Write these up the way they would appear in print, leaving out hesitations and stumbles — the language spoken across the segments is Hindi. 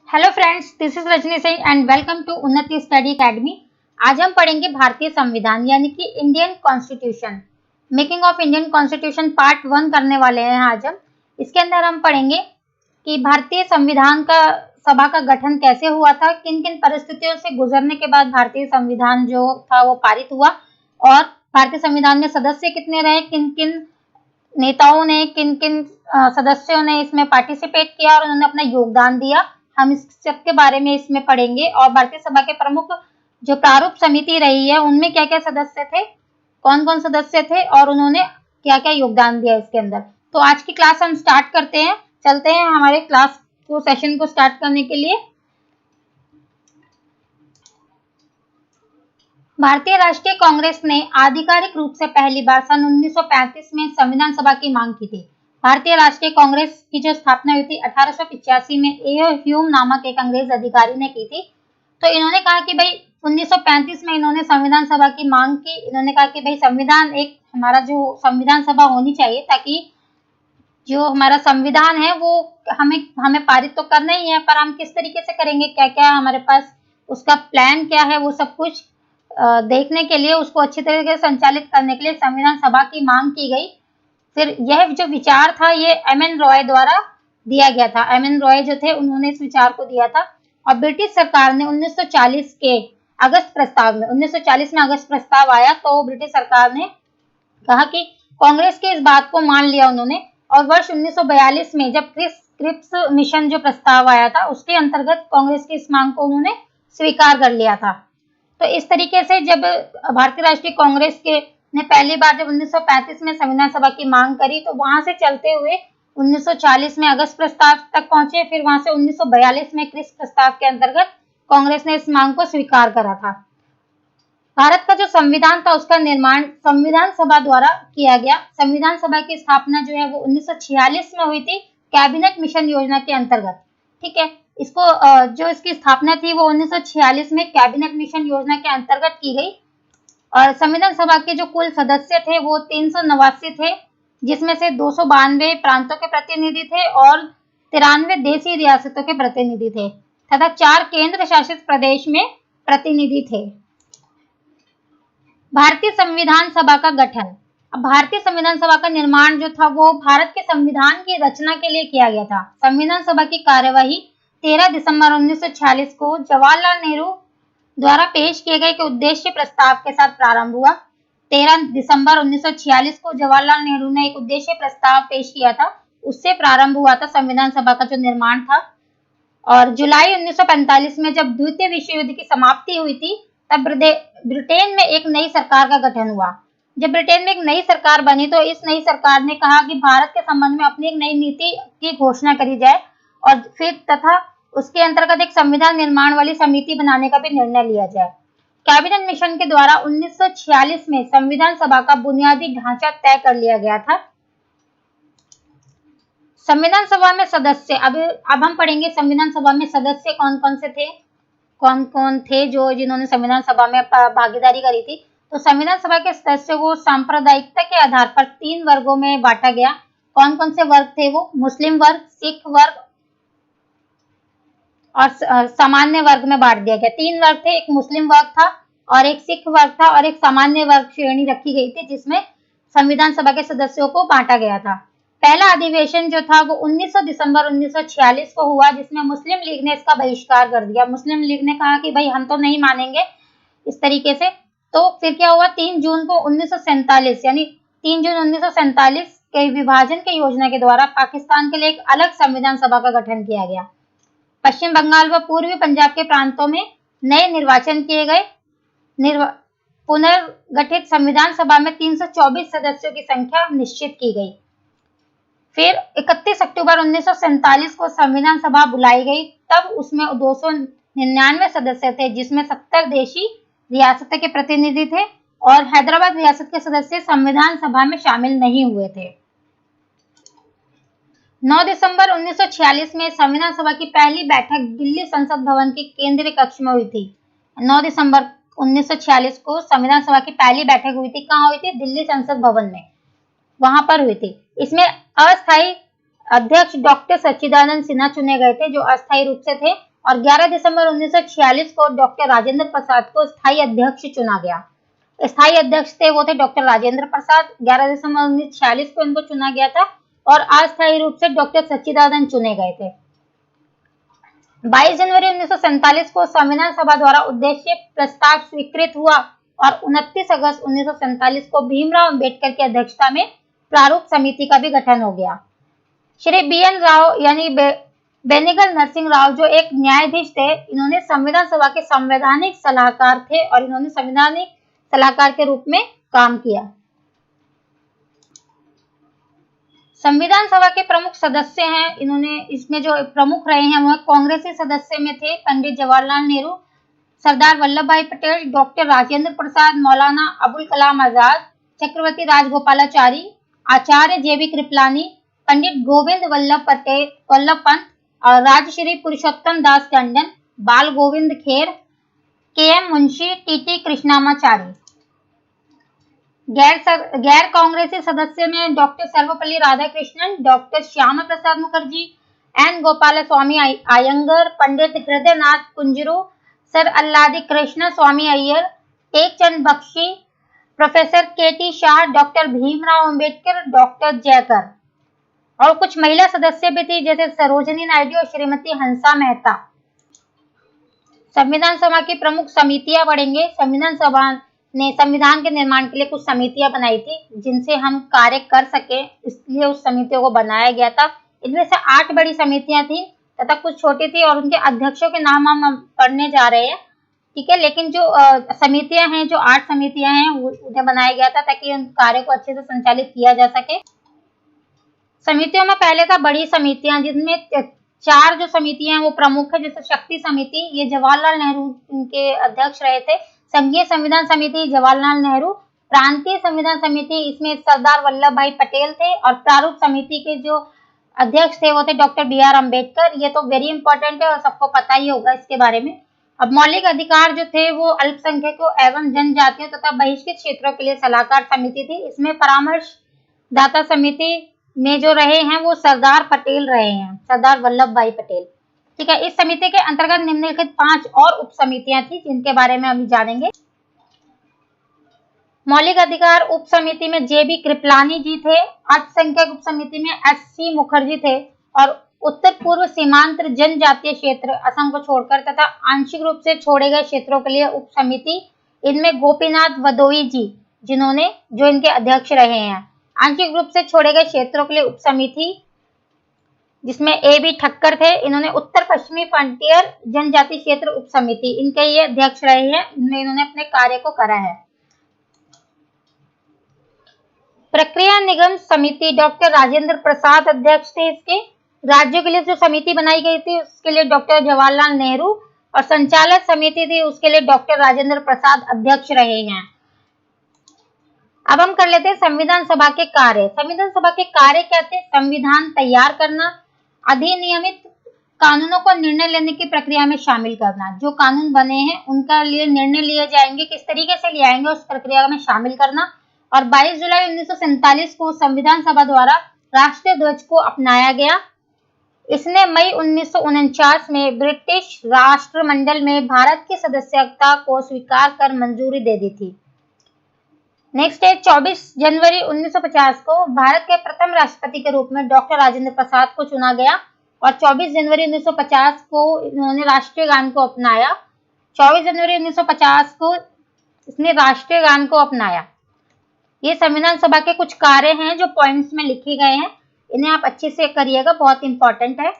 Hello friends, this is Rajni Singh and welcome to Unnati study academy. आज हम पढ़ेंगे भारतीय संविधान यानी कि Indian constitution. Making of Indian constitution part 1 करने वाले हैं आज हम। इसके अंदर हम पढ़ेंगे कि भारतीय संविधान का सभा का गठन कैसे हुआ था, किन किन परिस्थितियों से गुजरने के बाद भारतीय संविधान जो था वो पारित हुआ, और भारतीय संविधान में सदस्य कितने रहे, किन किन नेताओं ने, किन किन सदस्यों ने इसमें पार्टिसिपेट किया और उन्होंने अपना योगदान दिया। हम इस सब के बारे में इसमें पढ़ेंगे। और भारतीय सभा के प्रमुख जो प्रारूप समिति रही है उनमें क्या क्या सदस्य थे, कौन कौन सदस्य थे और उन्होंने क्या क्या योगदान दिया इसके अंदर। तो आज की क्लास हम स्टार्ट करते हैं। चलते हैं हमारे क्लास को, सेशन को स्टार्ट करने के लिए। भारतीय राष्ट्रीय कांग्रेस ने आधिकारिक रूप से पहली बार सन 1935 में संविधान सभा की मांग की थी। भारतीय राष्ट्रीय कांग्रेस की जो स्थापना हुई थी 1885 में ए ह्यूम नामक एक अंग्रेज अधिकारी ने की थी। तो इन्होंने कहा कि भाई 1935 में इन्होंने संविधान सभा की मांग की। इन्होंने कहा कि भाई संविधान, एक हमारा जो संविधान सभा होनी चाहिए ताकि जो हमारा संविधान है वो हमें पारित तो करना ही है, पर हम किस तरीके से करेंगे, क्या क्या हमारे पास उसका प्लान क्या है, वो सब कुछ देखने के लिए, उसको अच्छी तरीके से संचालित करने के लिए संविधान सभा की मांग की गई। फिर यह जो विचार था ये एम.एन. रॉय द्वारा दिया गया था। एम.एन. रॉय जो थे उन्होंने इस विचार को दिया था। और ब्रिटिश सरकार ने 1940 के अगस्त प्रस्ताव में, 1940 में अगस्त प्रस्ताव आया तो ब्रिटिश सरकार ने कहा कि कांग्रेस के इस बात को मान लिया उन्होंने। और वर्ष 1942 में जब क्रिप्स मिशन जो प्रस्ताव आया था उसके अंतर्गत कांग्रेस की इस मांग को उन्होंने स्वीकार कर लिया था। तो इस तरीके से जब भारतीय राष्ट्रीय कांग्रेस के ने पहली बार जब 1935 में संविधान सभा की मांग करी तो वहां से चलते हुए 1940 में अगस्त प्रस्ताव तक पहुंचे। फिर वहां से 1942 में क्रिप्स प्रस्ताव के अंतर्गत कांग्रेस ने इस मांग को स्वीकार करा था। भारत का जो संविधान था उसका निर्माण संविधान सभा द्वारा किया गया। संविधान सभा की स्थापना जो है वो 1946 में हुई थी कैबिनेट मिशन योजना के अंतर्गत। ठीक है, इसको जो इसकी स्थापना थी वो 1946 में कैबिनेट मिशन योजना के अंतर्गत की गई। और संविधान सभा के जो कुल सदस्य थे वो 389 थे, जिसमें से 292 प्रांतों के प्रतिनिधि थे और 93 देशी रियासतों के प्रतिनिधि थे तथा 4 केंद्र शासित प्रदेश में प्रतिनिधि थे। भारतीय संविधान सभा का गठन। अब भारतीय संविधान सभा का निर्माण जो था वो भारत के संविधान की रचना के लिए किया गया था। संविधान सभा की कार्यवाही 13 दिसंबर 1946 को जवाहरलाल नेहरू द्वारा पेश किए गए उद्देश्य प्रस्ताव के साथ प्रारंभ हुआ। 13 दिसंबर 1946 को जवाहरलाल नेहरू ने एक उद्देश्य प्रस्ताव पेश किया था, उससे प्रारंभ हुआ था संविधान सभा का जो निर्माण था। और जुलाई 1945 में जब द्वितीय विश्व युद्ध की समाप्ति हुई थी तब ब्रिटेन में एक नई सरकार का गठन हुआ। जब ब्रिटेन में एक नई सरकार बनी तो इस नई सरकार ने कहा कि भारत के संबंध में अपनी एक नई नीति की घोषणा करी जाए और फिर तथा उसके अंतर्गत एक संविधान निर्माण वाली समिति बनाने का भी निर्णय लिया जाए। कैबिनेट मिशन के द्वारा 1946 में संविधान सभा का बुनियादी ढांचा तय कर लिया गया था। संविधान सभा में सदस्य, अब हम पढ़ेंगे संविधान सभा में सदस्य कौन कौन से थे, कौन कौन थे जो जिन्होंने संविधान सभा में भागीदारी करी थी। तो संविधान सभा के सदस्यों को सांप्रदायिकता के आधार पर 3 वर्गों में बांटा गया। कौन कौन से वर्ग थे वो? मुस्लिम वर्ग, सिख वर्ग और सामान्य वर्ग में बांट दिया गया। 3 वर्ग थे, एक मुस्लिम वर्ग था और एक सिख वर्ग था और एक सामान्य वर्ग श्रेणी रखी गई थी जिसमें संविधान सभा के सदस्यों को बांटा गया था। पहला अधिवेशन जो था वो 19 दिसंबर 1946 को हुआ, जिसमें मुस्लिम लीग ने इसका बहिष्कार कर दिया। मुस्लिम लीग ने कहा कि भाई हम तो नहीं मानेंगे इस तरीके से। तो फिर क्या हुआ, 3 जून को 1947 यानी 3 जून 1947 के विभाजन के योजना के द्वारा पाकिस्तान के लिए एक अलग संविधान सभा का गठन किया गया। पश्चिम बंगाल व पूर्वी पंजाब के प्रांतों में नए निर्वाचन किए गए। पुनर्गठित संविधान सभा में 324 सदस्यों की संख्या निश्चित की गई। फिर 31 अक्टूबर 1947 को संविधान सभा बुलाई गई, तब उसमें 299 सदस्य थे जिसमें 70 देशी रियासतों के प्रतिनिधि थे और हैदराबाद रियासत के सदस्य संविधान सभा में शामिल नहीं हुए थे। 9 दिसंबर 1946 में संविधान सभा की पहली बैठक दिल्ली संसद भवन के केंद्रीय कक्ष में हुई थी। 9 दिसंबर 1946 को संविधान सभा की पहली बैठक हुई थी। कहाँ हुई थी? दिल्ली संसद भवन में, वहां पर हुई थी। इसमें अस्थायी अध्यक्ष डॉक्टर सच्चिदानंद सिन्हा चुने गए थे जो अस्थायी रूप से थे और 11 दिसंबर 1946 को डॉक्टर राजेंद्र प्रसाद को स्थायी अध्यक्ष चुना गया। स्थायी अध्यक्ष थे वो थे डॉक्टर राजेंद्र प्रसाद। 11 दिसंबर 1946 को इनको चुना गया था और अस्थायी रूप से डॉक्टर सच्चिदानंद चुने गए थे। 22 जनवरी 1947 को संविधान सभा द्वारा उद्देश्य प्रस्ताव स्वीकृत हुआ और 29 अगस्त 1947 को भीमराव अंबेडकर की अध्यक्षता में प्रारूप समिति का भी गठन हो गया। श्री बी.एन. राव यानी बेनेगल नरसिंह राव जो एक न्यायाधीश थे, इन्होंने संविधान सभा के संवैधानिक सलाहकार थे और इन्होंने संवैधानिक सलाहकार के रूप में काम किया। संविधान सभा के प्रमुख सदस्य हैं, इन्होंने इसमें जो प्रमुख रहे हैं वह कांग्रेसी सदस्य में थे पंडित जवाहरलाल नेहरू, सरदार वल्लभ भाई पटेल, डॉक्टर राजेंद्र प्रसाद, मौलाना अबुल कलाम आजाद, चक्रवर्ती राजगोपालाचारी, आचार्य जे.बी. कृपलानी, पंडित गोविंद वल्लभ पंत और राजश्री पुरुषोत्तम दास टंडन, बाल गोविंद खेर, के.एम. मुंशी, टी.टी. कृष्णामाचारी। गैर कांग्रेसी सदस्य में doctor Sarvepalli Radhakrishnan, doctor Shyama Prasad Mookerjee, N Gopal Swami Ayyangar, Pandit Hridaynath Kunzru, sir Alladi Krishna Swami Iyer, Tekchand Bakshi, professor K T. Shah, doctor Bhimrao Ambedkar, doctor Jayakar और कुछ महिला सदस्य भी थी जैसे सरोजिनी नायडू और श्रीमती हंसा मेहता। संविधान सभा की प्रमुख समितियां पढ़ेंगे। संविधान सभा ने संविधान के निर्माण के लिए कुछ समितियां बनाई थी जिनसे हम कार्य कर सके, इसलिए उस समितियों को बनाया गया था। इनमें से 8 बड़ी समितियां थी तथा कुछ छोटी थी और उनके अध्यक्षों के नाम हम पढ़ने जा रहे हैं, ठीक है। लेकिन जो समितियां हैं, जो 8 समितियां हैं, उन्हें बनाया गया था ताकि उन कार्य को अच्छे से संचालित किया जा सके। समितियों में पहले था बड़ी समितियां, जिसमें 4 जो समितियां हैं वो प्रमुख है। जैसे शक्ति समिति, ये जवाहरलाल नेहरू इनके अध्यक्ष रहे थे। संघीय संविधान समिति जवाहरलाल नेहरू, प्रांतीय संविधान समिति इसमें सरदार वल्लभ भाई पटेल थे और प्रारूप समिति के जो अध्यक्ष थे वो थे डॉक्टर बी.आर. अम्बेडकर। ये तो वेरी इंपॉर्टेंट है और सबको पता ही होगा इसके बारे में। अब मौलिक अधिकार जो थे वो अल्पसंख्यकों एवं जनजातियों तथा बहिष्कृत क्षेत्रों के लिए सलाहकार समिति थी। इसमें परामर्शदाता समिति में जो रहे हैं वो सरदार पटेल रहे हैं, सरदार वल्लभ भाई पटेल, ठीक है। इस समिति के अंतर्गत निम्नलिखित 5 और उप समितियां थी जिनके बारे में अभी जानेंगे। मौलिक अधिकार उप समिति में जे.बी. कृपलानी जी थे। अल्पसंख्यक उप समिति में एस.सी. मुखर्जी थे और उत्तर पूर्व सीमांत जनजातीय क्षेत्र असम को छोड़कर तथा आंशिक रूप से छोड़े गए क्षेत्रों के लिए उप समिति, इनमें गोपीनाथ भदोई जी जो इनके अध्यक्ष रहे हैं। आंशिक रूप से छोड़े गए क्षेत्रों के लिए उप समिति जिसमें ए.बी. ठक्कर थे, इन्होंने उत्तर पश्चिमी फ्रंटियर जनजाति क्षेत्र उप समिति, इनके ये अध्यक्ष रहे हैं। इन्होंने अपने कार्य को करा है। प्रक्रिया निगम समिति, डॉक्टर राजेंद्र प्रसाद अध्यक्ष थे इसके। राज्यों के लिए जो समिति बनाई गई थी उसके लिए डॉक्टर जवाहरलाल नेहरू और संचालक समिति थी उसके लिए डॉक्टर राजेंद्र प्रसाद अध्यक्ष रहे हैं। अब हम कर लेते हैं संविधान सभा के कार्य। संविधान सभा के कार्य क्या थे? संविधान तैयार करना, अधिनियमित कानूनों को निर्णय लेने की प्रक्रिया में शामिल करना। जो कानून बने हैं उनका लिए निर्णय लिए जाएंगे, किस तरीके से लिए आएंगे उस प्रक्रिया में शामिल करना। और 22 जुलाई 1947 को संविधान सभा द्वारा राष्ट्रीय ध्वज को अपनाया गया। इसने मई 1949 में ब्रिटिश राष्ट्रमंडल में भारत की सदस्यता को स्वीकार कर मंजूरी दे दी थी। नेक्स्ट है 24 जनवरी 1950 को भारत के प्रथम राष्ट्रपति के रूप में डॉक्टर राजेंद्र प्रसाद को चुना गया और 24 जनवरी 1950 को इन्होंने राष्ट्रीय गान को अपनाया। 24 जनवरी 1950 को इसने राष्ट्रीय गान को अपनाया। ये संविधान सभा के कुछ कार्य हैं जो पॉइंट्स में लिखे गए हैं, इन्हें आप अच्छे से करिएगा, बहुत इंपॉर्टेंट है।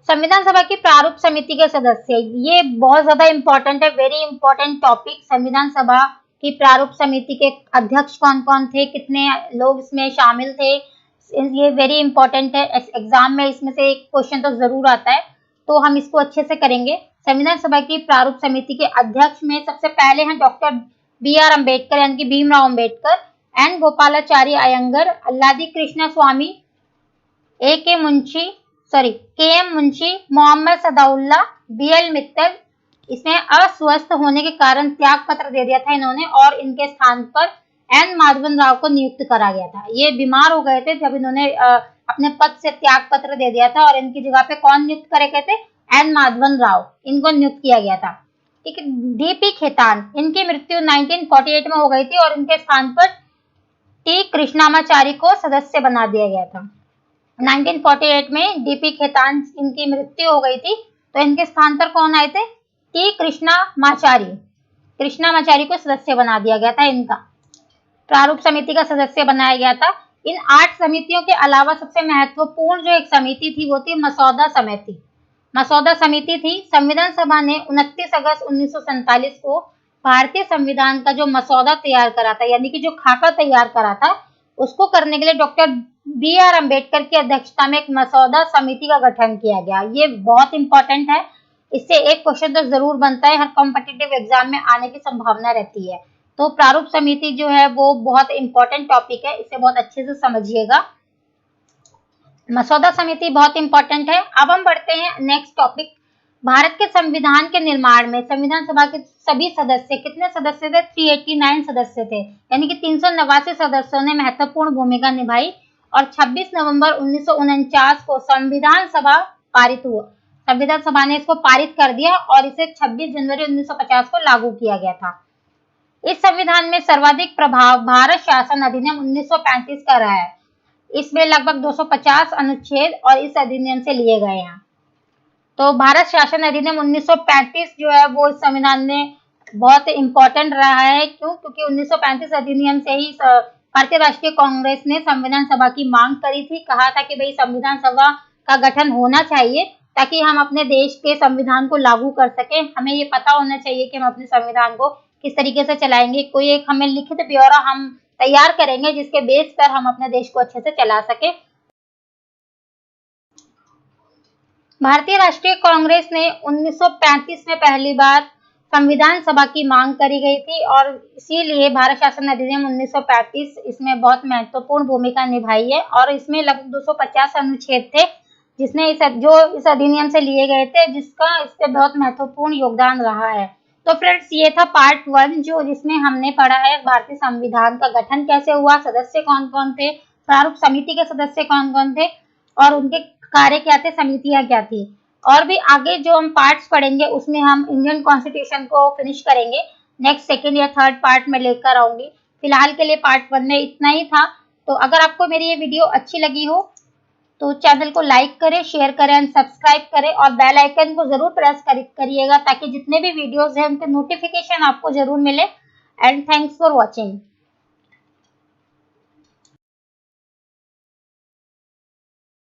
संविधान सभा की प्रारूप समिति के सदस्य, ये बहुत ज्यादा इंपॉर्टेंट है, वेरी इंपॉर्टेंट टॉपिक। संविधान सभा की प्रारूप समिति के अध्यक्ष कौन कौन थे, कितने लोग इसमें शामिल थे, ये वेरी इंपॉर्टेंट है। एग्जाम में इसमें से एक क्वेश्चन तो जरूर आता है, तो हम इसको अच्छे से करेंगे। संविधान सभा की प्रारूप समिति के अध्यक्ष में सबसे पहले हैं डॉक्टर बी.आर. अम्बेडकर यानी कि भीमराव अम्बेडकर, एन गोपालाचारी अयंगर, अल्लादी कृष्ण स्वामी, के.एम. मुंशी, मोहम्मद सदाउल्ला, बी.एल. मित्तल। इसमें अस्वस्थ होने के कारण त्याग पत्र दे दिया था इन्होंने और इनके स्थान पर एन माधवन राव को नियुक्त करा गया था। ये बीमार हो गए थे जब इन्होंने अपने पद से त्याग पत्र दे दिया था और इनकी जगह पे कौन नियुक्त करे गए थे? एन माधवन राव, इनको नियुक्त किया गया था। ठीक है। डीपी खेतान, इनकी मृत्यु 1948 में हो गई थी और इनके स्थान पर टी कृष्णामाचारी को सदस्य बना दिया गया था। 1948 में डीपी खेतान इनकी मृत्यु हो गई थी, तो इनके स्थान पर कौन आए थे? टी कृष्णामाचारी को सदस्य बना दिया गया था। इनका प्रारूप समिति का सदस्य बनाया गया था। इन 8 समितियों के अलावा सबसे महत्वपूर्ण जो एक समिति थी वो थी मसौदा समिति। मसौदा समिति थी। संविधान सभा ने 29 अगस्त 1947 को भारतीय संविधान का जो मसौदा तैयार करा था, यानी कि जो खाका तैयार करा था, उसको करने के लिए डॉक्टर बी.आर. अम्बेडकर की अध्यक्षता में एक मसौदा समिति का गठन किया गया। ये बहुत इंपॉर्टेंट है, इससे एक क्वेश्चन तो जरूर बनता है, हर कॉम्पिटिटिव एग्जाम में आने की संभावना रहती है। तो प्रारूप समिति जो है वो बहुत इंपॉर्टेंट टॉपिक है, इसे बहुत अच्छे से समझिएगा। मसौदा समिति बहुत इंपॉर्टेंट है। अब हम बढ़ते हैं नेक्स्ट टॉपिक। भारत के संविधान के निर्माण में संविधान सभा के सभी सदस्य, कितने सदस्य थे? 389 सदस्य थे, यानी कि 389 सदस्यों ने महत्वपूर्ण भूमिका निभाई और 26 नवंबर 1949 को संविधान सभा पारित हुआ। संविधान सभा ने इसको पारित कर दिया और इसे 26 जनवरी 1950 को लागू किया गया था। इस संविधान में सर्वाधिक प्रभाव भारत शासन अधिनियम 1935 का रहा है। इसमें लगभग 250 अनुच्छेद और इस अधिनियम से लिए गए हैं। तो भारत शासन अधिनियम 1935 जो है वो इस संविधान में बहुत इंपॉर्टेंट रहा है। क्यों? क्योंकि 1935 अधिनियम से ही भारतीय राष्ट्रीय कांग्रेस ने संविधान सभा की मांग करी थी। कहा था कि भाई संविधान सभा का गठन होना चाहिए ताकि हम अपने देश के संविधान को लागू कर सकें। हमें ये पता होना चाहिए कि हम अपने संविधान को किस तरीके से चलाएंगे। कोई एक हमें लिखित ब्यौरा हम तैयार करेंगे जिसके बेस पर हम अपने देश को अच्छे से चला सके। भारतीय राष्ट्रीय कांग्रेस ने 1935 में पहली बार संविधान सभा की मांग करी गई थी और इसीलिए भारत शासन अधिनियम 1935 इसमें बहुत महत्वपूर्ण भूमिका निभाई है और इसमें लगभग 250 अनुच्छेद थे जिसने इस अधिनियम से लिए गए थे, जिसका इस पे बहुत महत्वपूर्ण योगदान रहा है। तो फ्रेंड्स, ये था पार्ट 1 जिसमें हमने पढ़ा है भारतीय संविधान का गठन कैसे हुआ, सदस्य कौन कौन थे, प्रारूप समिति के सदस्य कौन कौन थे और उनके कार्य क्या थे, समितियां क्या थी। और भी आगे जो हम पार्ट्स पढ़ेंगे उसमें हम इंडियन कॉन्स्टिट्यूशन को फिनिश करेंगे। नेक्स्ट सेकंड या थर्ड पार्ट में लेकर आऊंगी। फिलहाल के लिए पार्ट 1 में इतना ही था। तो अगर आपको मेरी ये वीडियो अच्छी लगी हो तो चैनल को लाइक करें, शेयर करें एंड सब्सक्राइब करें और बेल आइकन को जरूर प्रेस करिएगा ताकि जितने भी वीडियोस हैं उनके नोटिफिकेशन आपको जरूर मिले। And thanks for watching.